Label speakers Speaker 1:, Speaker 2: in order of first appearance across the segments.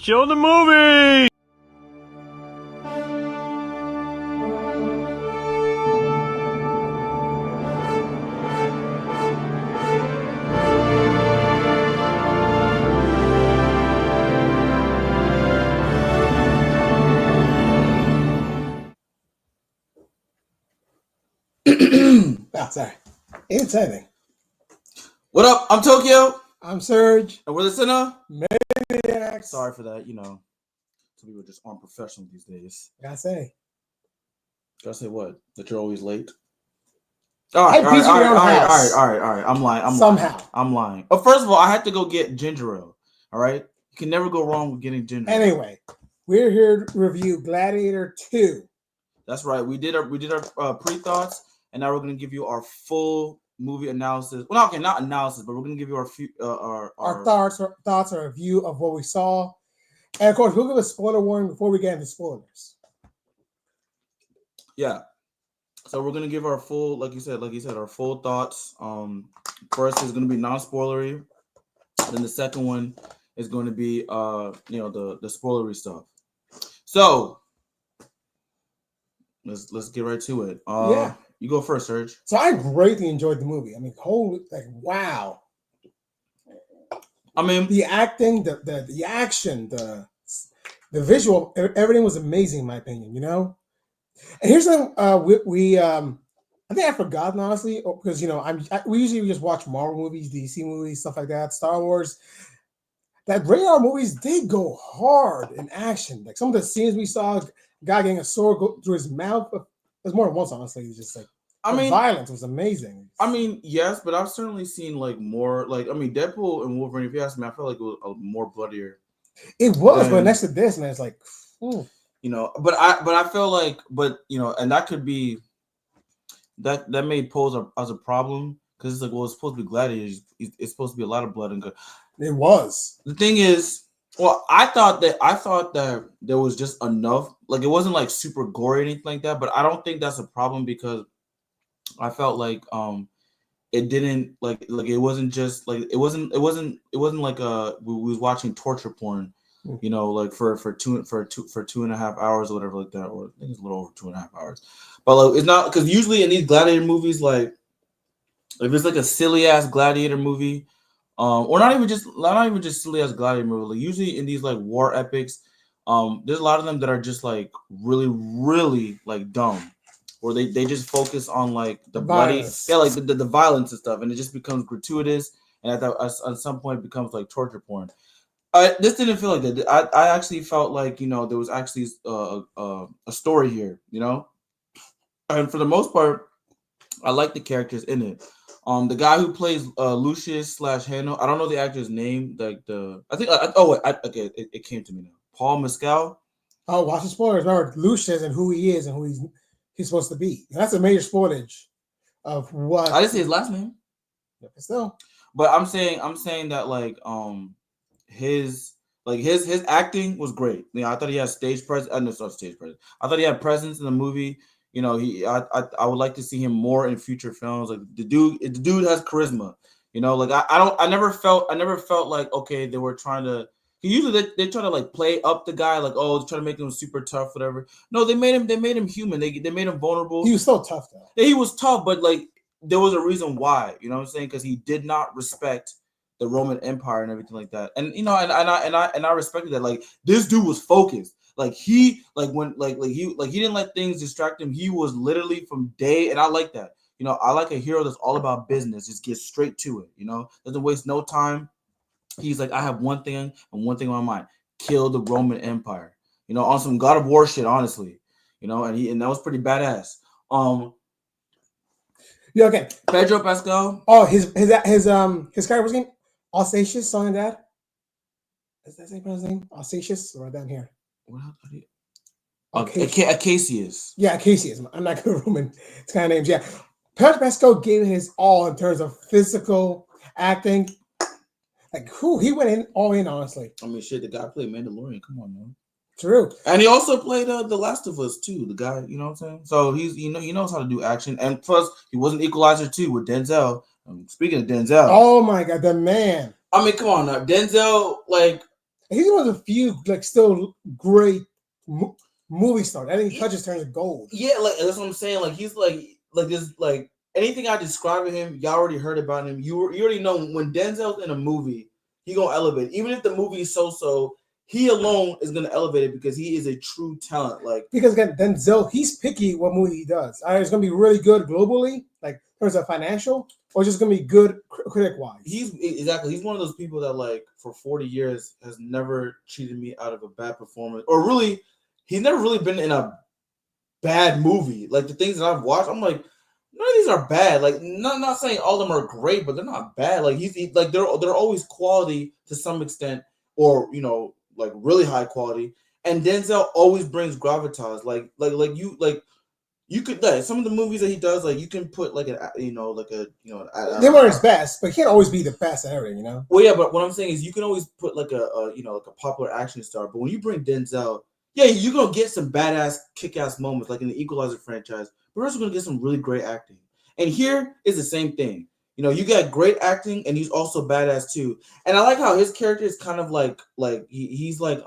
Speaker 1: Show the movie!
Speaker 2: Oh, sorry. It's anything.
Speaker 3: What up? I'm Tokyo.
Speaker 2: I'm Serge.
Speaker 3: And we're the Sinner.
Speaker 2: Maniacs.
Speaker 3: Sorry for that. Some people just aren't professional these days.
Speaker 2: Gotta say
Speaker 3: what? That you're always late?
Speaker 2: All right.
Speaker 3: I'm lying.
Speaker 2: Somehow.
Speaker 3: I'm lying. Oh, first of all, I had to go get ginger ale. All right? You can never go wrong with getting ginger ale.
Speaker 2: Anyway, we're here to review Gladiator 2.
Speaker 3: That's right. We did our pre-thoughts, and now we're going to give you our full movie analysis. Well, okay, not analysis, but we're going to give you our
Speaker 2: thoughts or review of what we saw. And of course, we'll give a spoiler warning before we get into spoilers.
Speaker 3: Yeah. So we're gonna give our full, like you said, our full thoughts. First is gonna be non-spoilery. Then the second one is going to be the spoilery stuff. So let's get right to it.
Speaker 2: Yeah.
Speaker 3: You go first, Serge.
Speaker 2: So I greatly enjoyed the movie. I mean, wow.
Speaker 3: I mean,
Speaker 2: the acting, the action, the visual, everything was amazing in my opinion, And here's something I think I've forgotten, honestly, because we usually just watch Marvel movies, DC movies, stuff like that, Star Wars. That radar movies, they go hard in action. Like some of the scenes we saw, a guy getting a sword go through his mouth. There's more than once, honestly. It's just like violence was amazing.
Speaker 3: I mean, yes, but I've certainly seen more Deadpool and Wolverine. If you ask me, I felt like it was more bloodier.
Speaker 2: It was, but next to this, man, it's like,
Speaker 3: But I feel like, and that could be that may pose as a problem because it's like, well, it's supposed to be Gladiator. It's supposed to be a lot of blood and good.
Speaker 2: It was.
Speaker 3: The thing is, well, I thought that there was just enough. Like, it wasn't like super gory or anything like that. But I don't think that's a problem because I felt like it didn't like it wasn't just like it wasn't like we was watching torture porn. Like for 2.5 hours or whatever like that, or I think it's a little over 2.5 hours. But like, it's not, because usually in these Gladiator movies, like if it's like a silly ass Gladiator movie, or not even just silly ass Gladiator movie, like usually in these like war epics, there's a lot of them that are just like really, really like dumb, or they just focus on like the bloody, like the violence and stuff, and it just becomes gratuitous, and at some point it becomes like torture porn. This didn't feel like that. I actually felt like there was actually a story here, and for the most part, I like the characters in it. The guy who plays Lucius/Hano, I don't know the actor's name. Like it came to me now. Paul Mescal.
Speaker 2: Oh, watch the spoilers. Remember Lucius and who he is and who he's supposed to be. And that's a major spoilage of what.
Speaker 3: I didn't say his last name.
Speaker 2: Yeah, but still.
Speaker 3: But I'm saying that like his acting was great. I thought he had stage presence. Not stage presence. I thought he had presence in the movie. I would like to see him more in future films. Like the dude has charisma. I never felt like, okay, they were trying to. Usually they try to like play up the guy, like, oh, try to make him super tough, whatever. No, they made him human. They made him vulnerable.
Speaker 2: He was so tough though.
Speaker 3: Yeah, he was tough, but like there was a reason why. You know what I'm saying? Because he did not respect the Roman Empire and everything like that. And I respected that. Like, this dude was focused. Like he didn't let things distract him. He was literally from day, and I like that. I like a hero that's all about business. Just get straight to it. Doesn't waste no time. He's like, I have one thing and one thing on my mind: kill the Roman Empire. On some God of War shit, honestly. And that was pretty badass.
Speaker 2: Yeah, okay.
Speaker 3: Pedro Pascal.
Speaker 2: Oh, his character was name Alsatius, something like that. Is that his name? Alsatius, right down here.
Speaker 3: Acacius.
Speaker 2: Yeah, Acacius. I'm not good at Roman kind of names. Yeah, Pedro Pascal gave his all in terms of physical acting. Like, he went all in, honestly.
Speaker 3: I mean, shit, the guy played Mandalorian. Come on, man.
Speaker 2: True.
Speaker 3: And he also played The Last of Us too. The guy, you know what I'm saying? So he knows how to do action. And plus, he was an Equalizer too with Denzel. Speaking of Denzel,
Speaker 2: oh my God, the man.
Speaker 3: I mean, come on now, Denzel. Like,
Speaker 2: He's one of the few like still great movie stars. Anything he touches turns to gold.
Speaker 3: Yeah, like that's what I'm saying. Like he's like this like anything I describe of him, y'all already heard about him. You already know when Denzel's in a movie, he gonna elevate. Even if the movie is so, he alone is gonna elevate it because he is a true talent. Like
Speaker 2: because again, Denzel, he's picky what movie he does. Either it's gonna be really good globally, like in terms of financial, or just gonna be good critic wise.
Speaker 3: He's one of those people that like for 40 years has never cheated me out of a bad performance, or really, he's never really been in a bad movie. Like the things that I've watched, I'm like, none of these are bad. Like not saying all of them are great, but they're not bad. Like he's like they're always quality to some extent, or like really high quality. And Denzel always brings gravitas. Like you could like some of the movies that he does, like you can put like they
Speaker 2: weren't his best, but he can't always be the best at everything,
Speaker 3: Well, yeah, but what I'm saying is you can always put like like a popular action star, but when you bring Denzel, yeah, you're gonna get some badass, kick-ass moments like in the Equalizer franchise, but you're also gonna get some really great acting. And here is the same thing. You got great acting, and he's also badass too. And I like how his character is kind of like he's like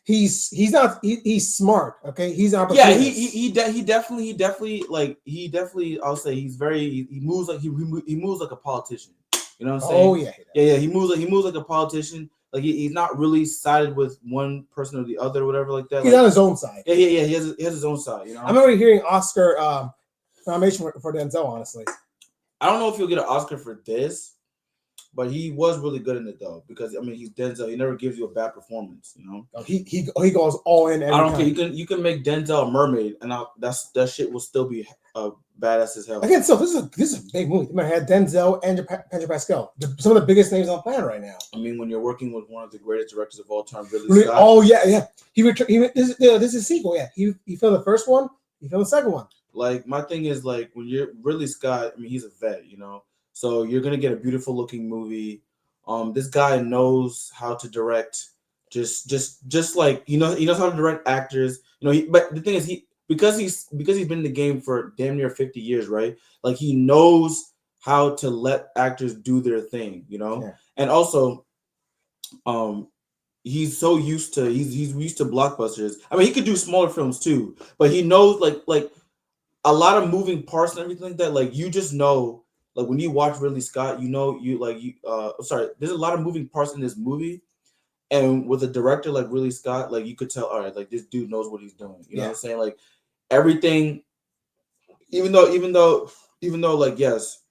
Speaker 2: he's not he's smart. Okay, he's not.
Speaker 3: Yeah, he definitely I'll say he's very he moves like he moves like a politician. You know what I'm saying?
Speaker 2: Oh yeah,
Speaker 3: yeah. He moves like a politician. Like he's not really sided with one person or the other or whatever like that.
Speaker 2: He's
Speaker 3: like,
Speaker 2: on his own side.
Speaker 3: Yeah. He has his own side.
Speaker 2: I'm already hearing Oscar nomination for Denzel. Honestly,
Speaker 3: I don't know if he'll get an Oscar for this, but he was really good in it though, because I mean he's Denzel. He never gives you a bad performance.
Speaker 2: He goes all in.
Speaker 3: I don't care. You can make Denzel a mermaid, and that shit will still be badass as hell.
Speaker 2: Again, so this is a big movie. I had Denzel and Pedro Pascal, some of the biggest names on the planet right now.
Speaker 3: I mean, when you're working with one of the greatest directors of all time, Ridley Scott.
Speaker 2: Oh yeah. This is a sequel. Yeah, he filmed the first one. He filmed the second one.
Speaker 3: Like my thing is like when you're Ridley Scott. I mean, he's a vet, so you're gonna get a beautiful looking movie. This guy knows how to direct. Just like he knows how to direct actors. But the thing is because he's been in the game for damn near 50 years, right? Like he knows how to let actors do their thing,
Speaker 2: Yeah.
Speaker 3: And also, he's so used to he's used to blockbusters. I mean, he could do smaller films too, but he knows like a lot of moving parts and everything like that. Like you just know, like when you watch Ridley Scott, there's a lot of moving parts in this movie. And with a director like Ridley Scott, like you could tell, all right, like this dude knows what he's doing. You know what I'm saying? Like everything, even though, like yes,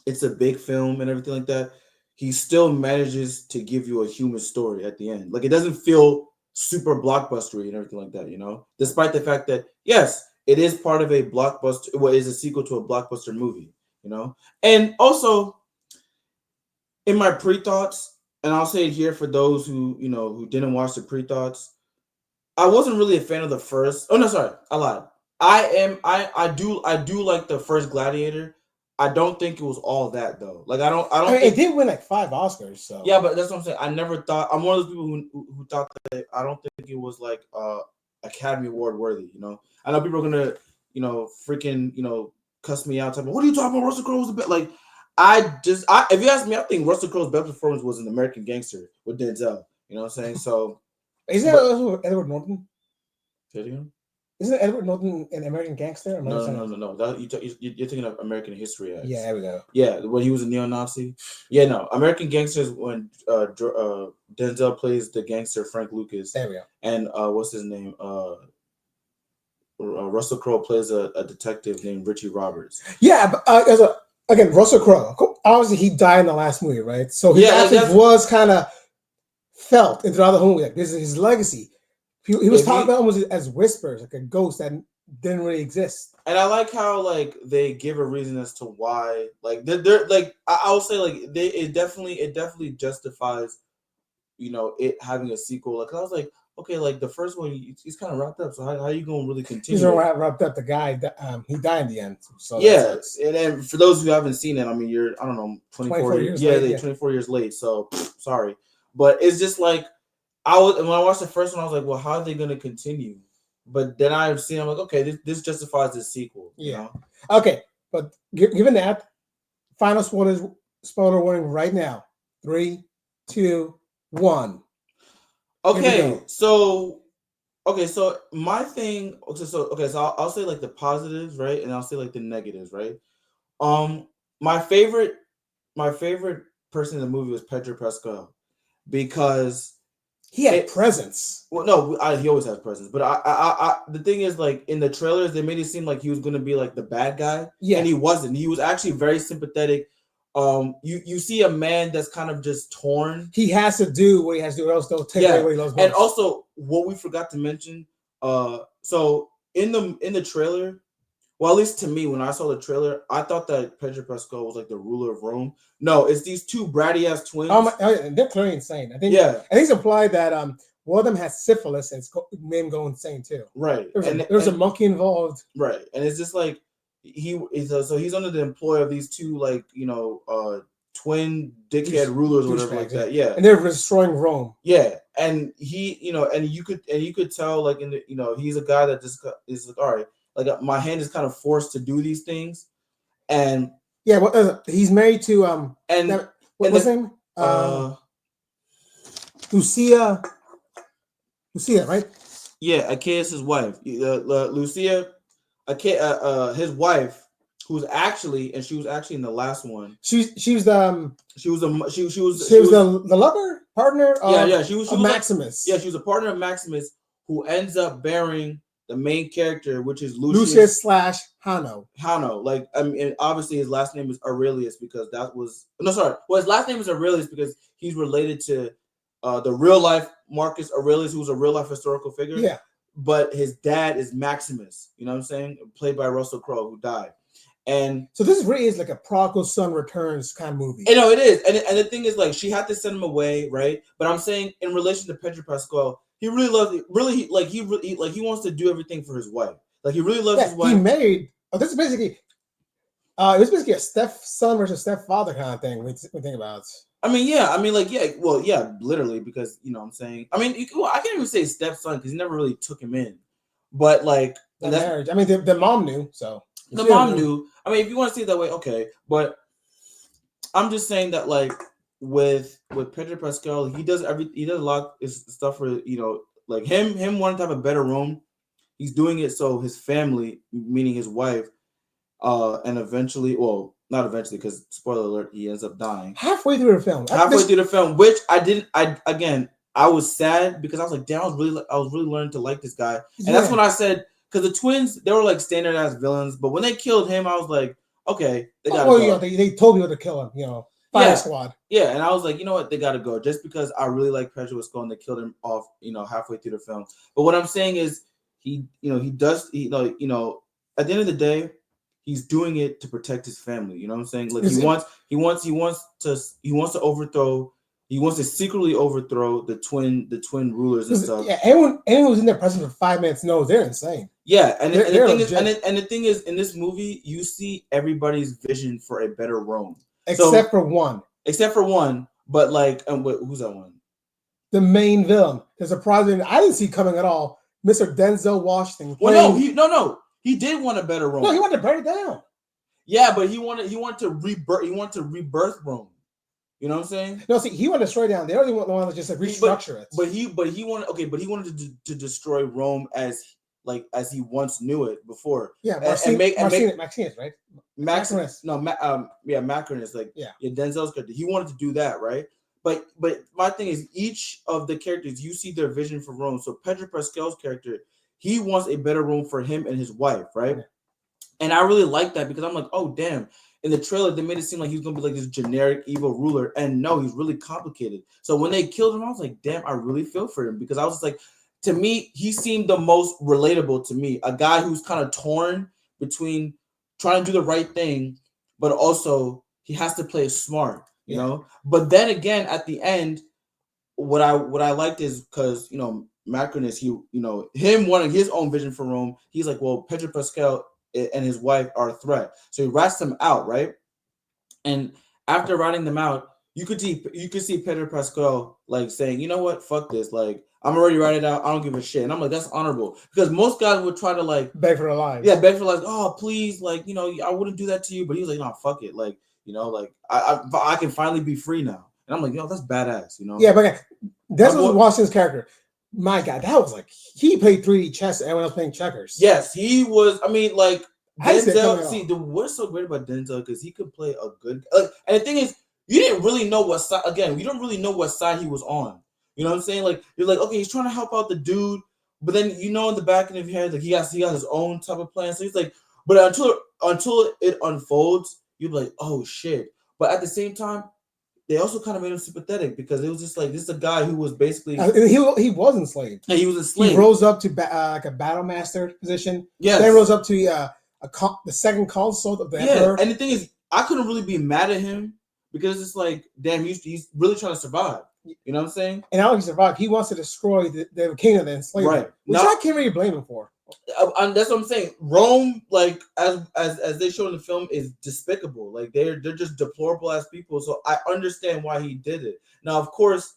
Speaker 3: it's a big film and everything like that, he still manages to give you a human story at the end. Like it doesn't feel super blockbustery and everything like that, despite the fact that yes, it is part of a blockbuster. Well, it is a sequel to a blockbuster movie, And also, in my pre-thoughts. And I'll say it here for those who didn't watch the pre-thoughts. I wasn't really a fan of the first. Oh no, sorry, I lied. I do like the first Gladiator. I don't think it was all that though. Like I don't. I mean,
Speaker 2: it did win like 5 Oscars. So
Speaker 3: yeah, but that's what I'm saying. I never thought. I'm one of those people who thought that. I don't think it was like Academy Award worthy. I know people are gonna freaking cuss me out. Type of, what are you talking about? Russell Crowe was a bit like. If you ask me, I think Russell Crowe's best performance was in American Gangster with Denzel. You know what I'm saying? So,
Speaker 2: isn't that Edward Norton?
Speaker 3: Say it again?
Speaker 2: Isn't Edward Norton an American Gangster?
Speaker 3: No. You're thinking of American History X.
Speaker 2: Yeah, there we go.
Speaker 3: Yeah, when he was a neo-Nazi. Yeah, no, American Gangster is when Denzel plays the gangster Frank Lucas.
Speaker 2: There we go.
Speaker 3: And what's his name? Russell Crowe plays a detective named Richie Roberts.
Speaker 2: Yeah, but again, Russell Crowe. Obviously, he died in the last movie, right? So his absence was kind of felt throughout the whole movie. Like this is his legacy. He was talked about almost as whispers, like a ghost that didn't really exist.
Speaker 3: And I like how like they give a reason as to why. Like they're like I would say like it definitely justifies, it having a sequel. Like I was like, okay, like the first one, he's kind of wrapped up. So how are you going to really continue?
Speaker 2: He's wrapped up. The guy, he died in the end. So
Speaker 3: yeah, and then for those who haven't seen it, I mean, you're 24 years. Yeah, 24 years late. So sorry, but it's just like when I watched the first one, I was like, well, how are they going to continue? But then I'm like, okay, this justifies this sequel.
Speaker 2: Yeah. Okay, but given that, final spoiler warning right now. 3, 2, 1.
Speaker 3: Okay, so my thing. So I'll say like the positives, right, and I'll say like the negatives, right. Um, my favorite person in the movie was Pedro Pascal because
Speaker 2: he had presence.
Speaker 3: Well, no, he always has presence. But the thing is, like in the trailers, they made it seem like he was gonna be like the bad guy, and he wasn't. He was actually very sympathetic. You see a man that's kind of just torn.
Speaker 2: He has to do what he has to do, or else they'll take away what he loves most.
Speaker 3: And also, what we forgot to mention, so in the trailer, well, at least to me, when I saw the trailer, I thought that Pedro Pascal was like the ruler of Rome. No, it's these two bratty ass twins.
Speaker 2: They're clearly insane. I think it's implied that one of them has syphilis and it's made him go insane too.
Speaker 3: Right.
Speaker 2: There's a monkey involved.
Speaker 3: Right. And it's just like so he's under the employ of these two twin dickhead rulers or whatever like that. Yeah.
Speaker 2: And they're destroying Rome.
Speaker 3: Yeah. And he, and you could tell like in the, he's a guy that just is like, all right, like my hand is kind of forced to do these things. And
Speaker 2: he's married to what's his name? Lucia, right?
Speaker 3: Yeah, Achaeus' wife. Lucia, his wife, she was actually in the last one.
Speaker 2: She was the lover partner.
Speaker 3: She was
Speaker 2: Maximus.
Speaker 3: She was a partner of Maximus who ends up bearing the main character, which is
Speaker 2: Lucius / Hanno.
Speaker 3: Like, I mean, obviously his last name is Aurelius because his last name is Aurelius because he's related to the real life Marcus Aurelius, who's a real life historical figure.
Speaker 2: Yeah.
Speaker 3: But his dad is Maximus, you know what I'm saying? Played by Russel Crowe, who died. And
Speaker 2: so this really is like a prodigal son returns kind of movie.
Speaker 3: You know, it is. And the thing is, like, she had to send him away, right? But I'm saying in relation to Pedro Pascal, he really loves it. He wants to do everything for his wife. Like, he really loves his wife.
Speaker 2: He married. This is basically it was basically a stepson versus stepfather kind of thing. We think about it.
Speaker 3: I mean, literally, because you know what I'm saying. I mean, I can't even say stepson because he never really took him in. But like
Speaker 2: the marriage. I mean, the mom knew, so
Speaker 3: the mom knew. I mean, if you want to see it that way, okay. But I'm just saying that like with Pedro Pascal, he does a lot of stuff for, you know, like him wanting to have a better room. He's doing it so his family, meaning his wife, and eventually, well, not eventually, because spoiler alert, he ends up dying
Speaker 2: halfway through the film.
Speaker 3: Which I was sad because I was like, damn, I was really learning to like this guy, and that's when I said, because the twins, they were like standard ass villains, but when they killed him, I was like, okay, they gotta go.
Speaker 2: Yeah, they told you to kill him, you know. Fire squad.
Speaker 3: Yeah, and I was like, you know what, they gotta go, just because I really like Pedro Pascal and they killed him off, you know, halfway through the film. But what I'm saying is, at the end of the day, he's doing it to protect his family. You know what I'm saying? Like he wants to secretly overthrow the twin rulers and stuff.
Speaker 2: Yeah, anyone who's in their presence for 5 minutes knows they're insane.
Speaker 3: Yeah, and the thing is, in this movie, you see everybody's vision for a better Rome,
Speaker 2: except for one.
Speaker 3: But like, who's that one?
Speaker 2: The main villain. There's a project I didn't see coming at all. Mr. Denzel Washington.
Speaker 3: Well, no. He did want a better Rome.
Speaker 2: No, he wanted to burn it down.
Speaker 3: Yeah, but he wanted to rebirth. He wanted to rebirth Rome. You know what I'm saying?
Speaker 2: No, see, he wanted to destroy down. They only want to just like restructure it.
Speaker 3: But he wanted to destroy Rome as he once knew it before.
Speaker 2: Yeah, Maximus, right?
Speaker 3: Maximus. No, Macrinus. Denzel's character. He wanted to do that, right? But my thing is, each of the characters, you see their vision for Rome. So Pedro Pascal's character, he wants a better Rome for him and his wife, right? Yeah. And I really like that because I'm like, oh damn. In the trailer, they made it seem like he's gonna be like this generic evil ruler, and no, he's really complicated. So when they killed him, I was like, damn, I really feel for him, because I was just like, to me, he seemed the most relatable to me. A guy who's kind of torn between trying to do the right thing, but also he has to play smart, you know. But then again, at the end, what I liked is because, you know, Macrinus, him wanting his own vision for Rome, he's like, well, Pedro Pascal and his wife are a threat, so he rats them out, right? And after ratting them out, you could see Pedro Pascal like saying, you know what, fuck this, like I'm already ratted out, I don't give a shit. And I'm like, that's honorable, because most guys would try to like
Speaker 2: beg for their lives.
Speaker 3: Yeah, beg for like, oh please, like, you know, I wouldn't do that to you. But he was like, no, fuck it, like, you know, like I can finally be free now. And I'm like, yo, that's badass, you know.
Speaker 2: Yeah, but Denzel Washington's character. My God, that was like he played 3D chess and everyone else playing checkers.
Speaker 3: Yes, he was. I mean, like Denzel.
Speaker 2: See,
Speaker 3: what's so great about Denzel because he could play a good. And the thing is, you didn't really know what side. Again, you don't really know what side he was on. You know what I'm saying? Like you're like, okay, he's trying to help out the dude, but then in the back of his head, like he got his own type of plan. So he's like, but until it unfolds, you're like, oh shit. But at the same time, they also kind of made him sympathetic because it was just like this is a guy who was basically
Speaker 2: he was enslaved.
Speaker 3: Yeah, he was enslaved.
Speaker 2: He rose up to like a battle master position.
Speaker 3: Yeah,
Speaker 2: then rose up to the second consort of the emperor.
Speaker 3: And the thing is, I couldn't really be mad at him because it's like, damn, he's really trying to survive. You know what I'm saying?
Speaker 2: And how he survived, he wants to destroy the kingdom that enslaved him, which I can't really blame him for.
Speaker 3: That's what I'm saying. Rome, like as they show in the film, is despicable. Like they're just deplorable as people. So I understand why he did it. Now, of course,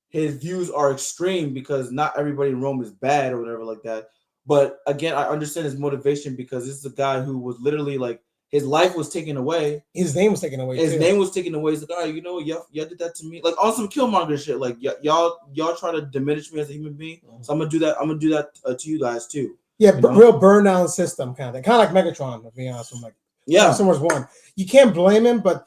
Speaker 3: his views are extreme because not everybody in Rome is bad or whatever like that. But again, I understand his motivation because this is a guy who was literally like his life was taken away.
Speaker 2: His name was taken away.
Speaker 3: His name was taken away. He's like, oh, y'all did that to me, like on some Killmonger shit. Like y'all try to diminish me as a human being. So I'm gonna do that. I'm gonna do that to you guys too.
Speaker 2: Yeah, real burn down system kind of thing. Kind of like Megatron, to be honest. I'm like, Summer's one. You can't blame him, but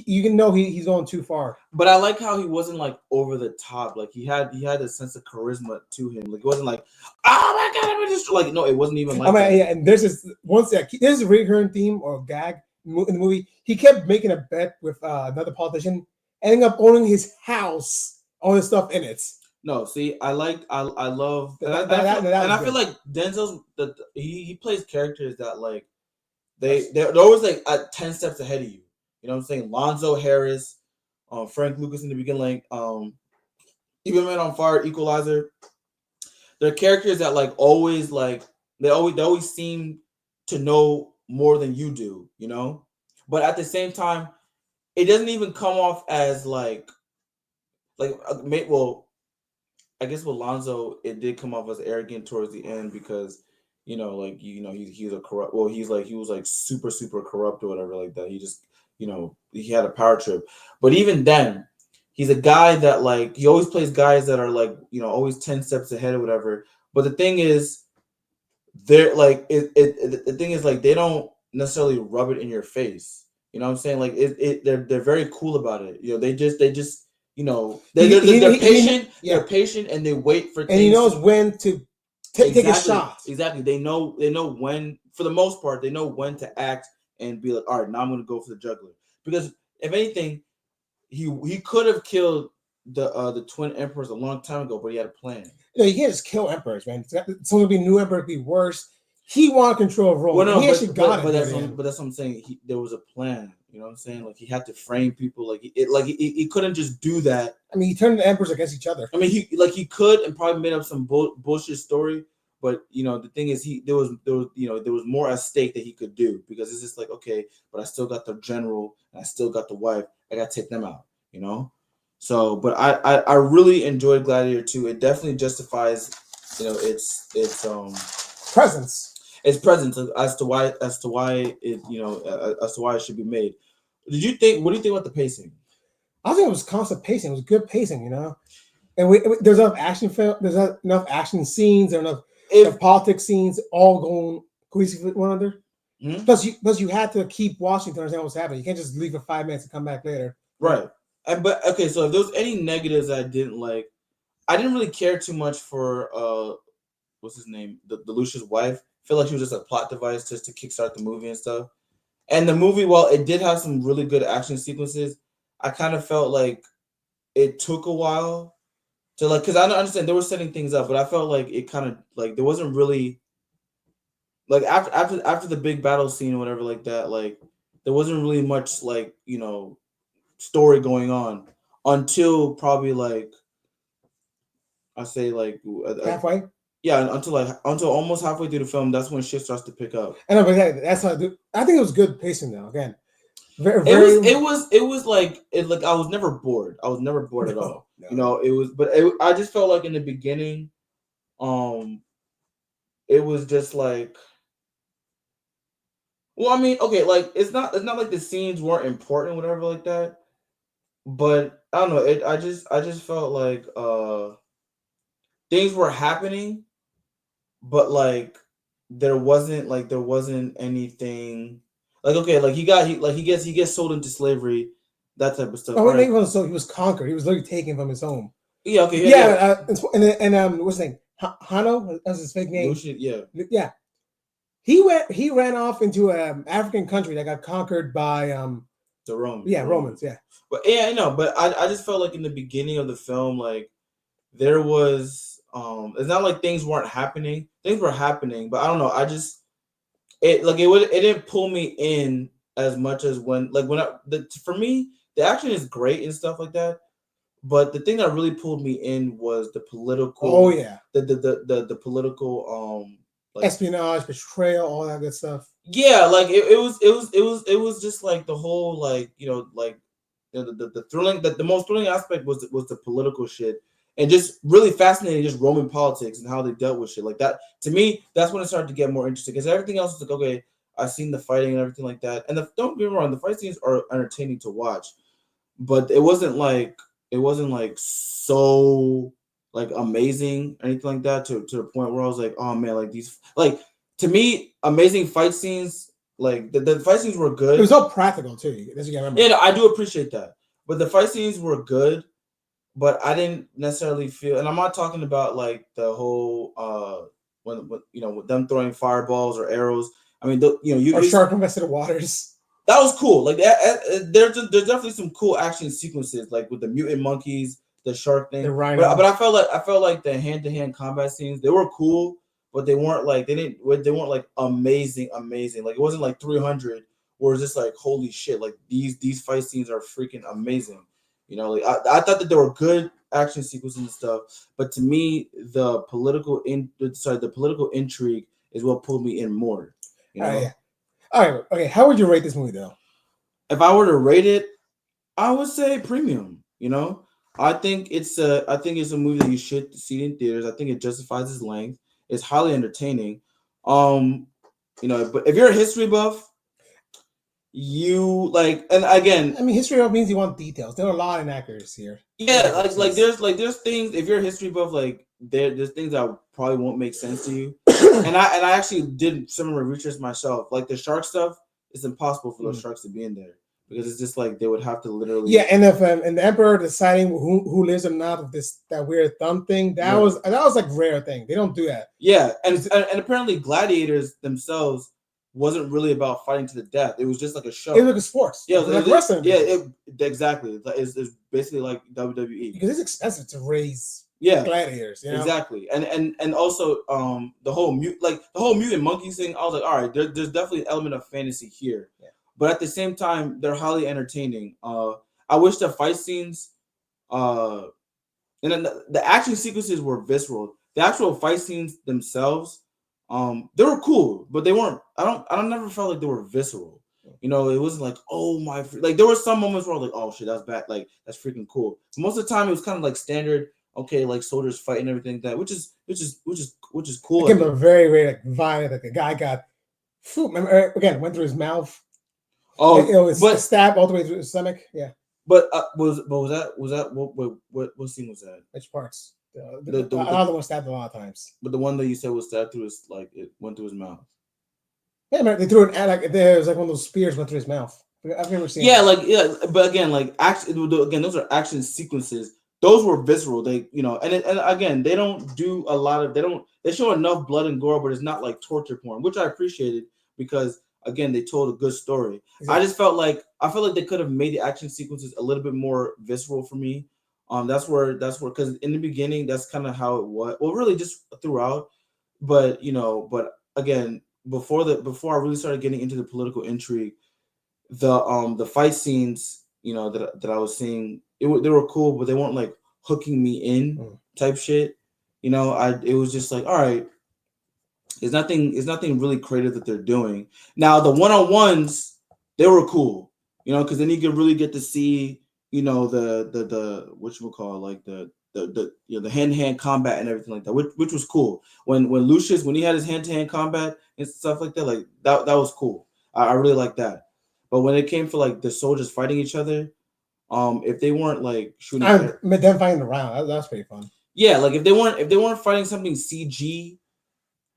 Speaker 2: you can know he's going too far.
Speaker 3: But I like how he wasn't like over the top. Like he had a sense of charisma to him. Like it wasn't like, oh my god, I'm just like no, it wasn't even like.
Speaker 2: Yeah, and there's there's a recurring theme or gag in the movie. He kept making a bet with another politician, ending up owning his house, all the stuff in it.
Speaker 3: No, see, I love and I feel like Denzel's he plays characters that like they're always like at 10 steps ahead of you. You know what I'm saying? Lonzo Harris, Frank Lucas in the beginning, Even Man on Fire, Equalizer. They're characters that always they always seem to know more than you do, you know? But at the same time, it doesn't even come off as I guess with Lonzo, it did come off as arrogant towards the end because, he's a corrupt. Well, he was super super corrupt or whatever like that. He just, he had a power trip. But even then, he's a guy that he always plays guys that are always 10 steps ahead or whatever. But the thing is, they're the thing is they don't necessarily rub it in your face. You know what I'm saying? They're very cool about it. They just. They're patient. They're patient, and they wait for things.
Speaker 2: And he knows when to take a shot.
Speaker 3: Exactly. They know when. For the most part, they know when to act and be like, all right, now I'm going to go for the juggler. Because if anything, he could have killed the twin emperors a long time ago, but he had a plan.
Speaker 2: You can't just kill emperors, man. It's going to be new emperor, be worse. He wanted control of Rome.
Speaker 3: Well, no,
Speaker 2: he actually got it.
Speaker 3: But that's what I'm saying. There was a plan. You know what I'm saying? He had to frame people. He couldn't just do that.
Speaker 2: I mean, he turned the emperors against each other.
Speaker 3: I mean, he could and probably made up some bullshit story. But the thing is, there was more at stake that he could do because it's just okay, but I still got the general and I still got the wife. I got to take them out. So, but I really enjoyed Gladiator 2. It definitely justifies, its
Speaker 2: presence.
Speaker 3: Its presence as to why it should be made. What do you think about the pacing?
Speaker 2: I think it was constant pacing. It was good pacing, And there's enough action film. There's enough action scenes. There's enough politics scenes, all going cohesive with one another. Mm-hmm. Plus, you had to keep watching to understand what's happening. You can't just leave for 5 minutes and come back later.
Speaker 3: Right. But okay, so if there was any negatives I didn't like, I didn't really care too much for what's his name, the Lucia's wife. I feel like she was just a plot device just to kickstart the movie and stuff. And the movie, while it did have some really good action sequences, I kind of felt like it took a while to because I don't understand they were setting things up, but I felt like it kind of there wasn't really after the big battle scene or whatever like that, there wasn't really much story going on until probably I say
Speaker 2: halfway.
Speaker 3: Yeah, until almost halfway through the film, that's when shit starts to pick up.
Speaker 2: I know, but that's how I do. I think it was good pacing though. Again,
Speaker 3: it was I was never bored. I was never bored at all. No. It was, but I just felt like in the beginning, it was just well, I mean, okay, it's not like the scenes weren't important, whatever like that, but I don't know. I just felt like things were happening, but there wasn't anything like okay, like he gets sold into slavery, that type of stuff.
Speaker 2: Oh,
Speaker 3: All
Speaker 2: wait,
Speaker 3: right.
Speaker 2: maybe so he was conquered. He was literally taken from his home.
Speaker 3: Yeah. Okay. Yeah. Yeah.
Speaker 2: Yeah, and what's his name? Hano, that's his fake name.
Speaker 3: Lucian. Yeah.
Speaker 2: Yeah, he ran off into an African country that got conquered by
Speaker 3: The Romans.
Speaker 2: yeah, Romans. Yeah.
Speaker 3: But yeah, I know. But I just felt like in the beginning of the film, like there was it's not like things weren't happening. Things were happening, but I don't know. I just it didn't pull me in as much as for me the action is great and stuff like that. But the thing that really pulled me in was the
Speaker 2: Oh
Speaker 3: political
Speaker 2: yeah,
Speaker 3: the political like
Speaker 2: espionage, betrayal, all that good stuff.
Speaker 3: yeah, like it was just like the whole like like the thrilling the most thrilling aspect was the political shit, and just really fascinating just Roman politics and how they dealt with shit like that. To me, that's when it started to get more interesting because everything else is like okay, I've seen the fighting and everything like that, and don't get me wrong, the fight scenes are entertaining to watch, but it wasn't like so like amazing or anything like that to the point where I was like, oh man, like these like to me amazing fight scenes like the fight scenes were
Speaker 2: It
Speaker 3: good.
Speaker 2: was all practical too. That's what you gotta remember.
Speaker 3: Yeah, no, I do appreciate that, but the fight scenes were good, but I didn't necessarily feel, and I'm not talking about like the whole when with them throwing fireballs or arrows. I mean,
Speaker 2: Or shark invested waters.
Speaker 3: that was cool. Like there's definitely some cool action sequences, like with the mutant monkeys, the shark
Speaker 2: The
Speaker 3: thing.
Speaker 2: rhino.
Speaker 3: But I felt like the hand to hand combat scenes they were cool, but they weren't like they weren't like amazing. Like it wasn't like 300, where it's just like holy shit, like these fight scenes are freaking amazing. Like I thought that there were good action sequences and stuff, but to me the political intrigue is what pulled me in more. You
Speaker 2: Oh
Speaker 3: know,
Speaker 2: yeah. All right. Okay. How would you rate this movie though?
Speaker 3: if I were to rate it, I would say premium. I think it's a movie that you should see in theaters. I think it justifies its length. It's highly entertaining. Um, but if you're a history buff, you like, and again,
Speaker 2: I mean, history means you want details. There are a lot of inaccuracies here.
Speaker 3: yeah, there's things. If you're a history buff, like there's things that probably won't make sense to you. And I actually did similar research myself. Like the shark stuff, it's impossible for those sharks to be in there because it's just like they would have to literally.
Speaker 2: Yeah, and if and the emperor deciding who lives or not with that weird thumb thing, that was like rare thing. They don't do that.
Speaker 3: Yeah, and apparently gladiators themselves wasn't really about fighting to the death. It was just like a show.
Speaker 2: It was like a sports.
Speaker 3: Yeah,
Speaker 2: like wrestling.
Speaker 3: Yeah, exactly. It's basically like WWE
Speaker 2: because it's expensive to raise.
Speaker 3: Yeah,
Speaker 2: gladiators.
Speaker 3: Exactly, and also the whole mutant monkeys thing. I was like, all right, there's definitely an element of fantasy here, but at the same time, they're highly entertaining. I wish the fight scenes, and then the action sequences were visceral. The actual fight scenes themselves, they were cool, but they weren't. I don't never felt like they were visceral. It wasn't like, oh my, like there were some moments where I was like, oh shit, that's bad, like that's freaking cool. But most of the time, it was kind of like standard. Okay, like soldiers fighting and everything like that, which is cool.
Speaker 2: Again, but very like violent. Like a guy got, remember, again, went through his mouth.
Speaker 3: Oh,
Speaker 2: it was a stab all the way through his stomach. Yeah.
Speaker 3: But was that what scene was that?
Speaker 2: Which parts? The one stabbed a lot of times.
Speaker 3: But the one that you said was stabbed through his, like it went through his mouth.
Speaker 2: Yeah, man, they threw it like there was like one of those spears went through his mouth. I've never seen.
Speaker 3: Yeah, but again, like again, those are action sequences. Those were visceral. They, and again, they don't do a lot of. They show enough blood and gore, but it's not like torture porn, which I appreciated because again, they told a good story. Exactly. I felt like they could have made the action sequences a little bit more visceral for me. That's where because in the beginning, that's kind of how it was. Well, really just throughout, but again, before I really started getting into the political intrigue, the fight scenes, that I was seeing, they were cool, but they weren't like hooking me in type shit. It was just like, all right, it's nothing really creative that they're doing. Now the one-on-ones, they were cool, because then you could really get to see, the whatchamacallit, like the hand-to-hand combat and everything like that, which was cool. When Lucius, when he had his hand-to-hand combat and stuff like that, like that was cool. I really like that. But when it came for like the soldiers fighting each other, If they weren't like shooting,
Speaker 2: and them fighting around, that's pretty fun.
Speaker 3: Yeah, like if they weren't fighting something CG,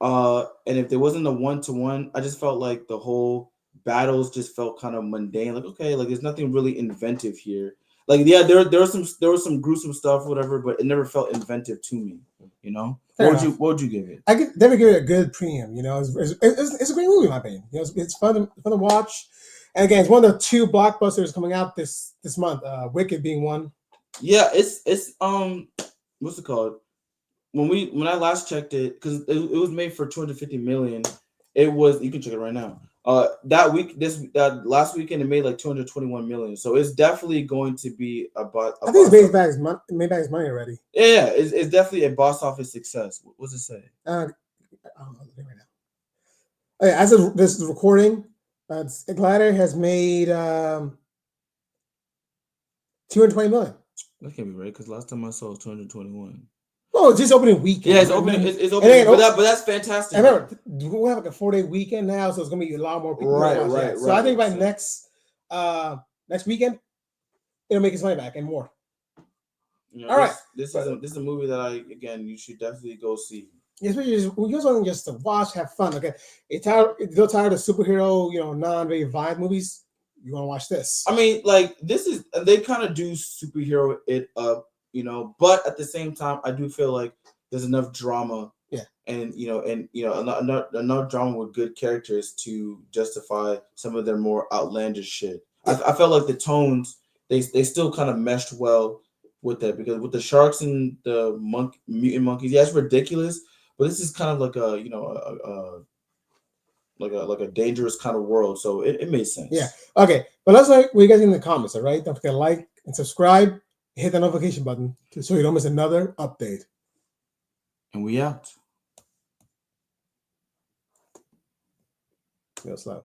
Speaker 3: and if there wasn't a 1-to-1, I just felt like the whole battles just felt kind of mundane. Like, okay, like there's nothing really inventive here. Like, yeah, there was some gruesome stuff, whatever, but it never felt inventive to me. You know,
Speaker 2: Fair
Speaker 3: what
Speaker 2: enough.
Speaker 3: would you give it?
Speaker 2: I could never give it a good premium. You know, it's a great movie in my opinion. You know, it's fun to watch. And again, it's one of the 2 blockbusters coming out this month. Wicked being one.
Speaker 3: Yeah, it's what's it called? When I last checked it, because it was made for 250 million. It was, you can check it right now. That last weekend it made like 221 million. So it's definitely going to be about.
Speaker 2: I think it's made back his money already.
Speaker 3: Yeah, it's definitely a box office success. What's it say?
Speaker 2: I don't know right now. Okay, as of this recording, Gladiator has made 220 million.
Speaker 3: That can't be right, because last time I saw it was 221.
Speaker 2: Oh, it's just opening weekend.
Speaker 3: Yeah, it's opening. It's opening. But that's fantastic.
Speaker 2: I remember we have like a 4-day weekend now, so it's gonna be a lot more people. Right. So I think by next weekend, it'll make its money back and more.
Speaker 3: You know, all right. This is a movie that you should definitely go see.
Speaker 2: Especially you just want just to watch, have fun. Okay, if you're tired of superhero, non-very vibe movies, you want to watch this.
Speaker 3: I mean, like they kind of do superhero it up. But at the same time, I do feel like there's enough drama, and enough drama with good characters to justify some of their more outlandish shit. Yeah. I felt like the tones they still kind of meshed well with that, because with the sharks and the mutant monkeys, yeah, it's ridiculous, but this is kind of like a dangerous kind of world, so it made sense.
Speaker 2: Yeah. Okay, but let's like what you guys in the comments. All right, don't forget to like and subscribe. Hit the notification button so you don't miss another update.
Speaker 3: And we out.
Speaker 2: Real slow.